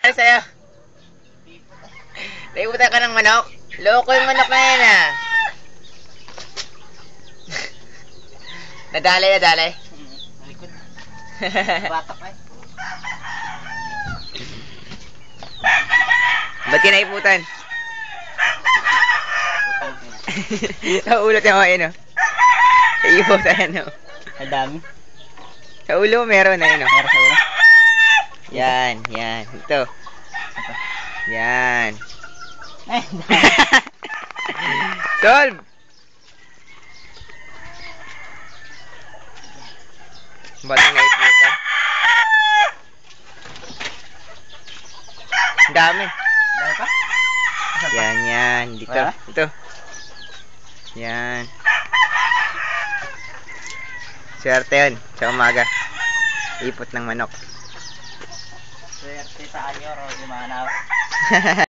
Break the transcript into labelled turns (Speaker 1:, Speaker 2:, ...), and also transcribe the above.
Speaker 1: Ano sa'yo? Naibutan ka ng manok? Loko yung manok na yan ah. Nadali.
Speaker 2: Likod. Batak eh.
Speaker 1: Ba't kinaiputan? Sa ulo tayo ayun oh. Iiputan ano.
Speaker 2: Ang dami.
Speaker 1: Sa ulo meron na yun oh.
Speaker 2: Meron sa ulo.
Speaker 1: Yan. Ito. Yan.
Speaker 2: Eh,
Speaker 1: Solve! Ba't naiputan? Ang dami.
Speaker 2: dami pa?
Speaker 1: Yan. Dito.
Speaker 2: Wala?
Speaker 1: Ito. Yan. Swerte yun. Sa umaga. Ipot ng manok.
Speaker 2: Swerte sa anyor o di manaw.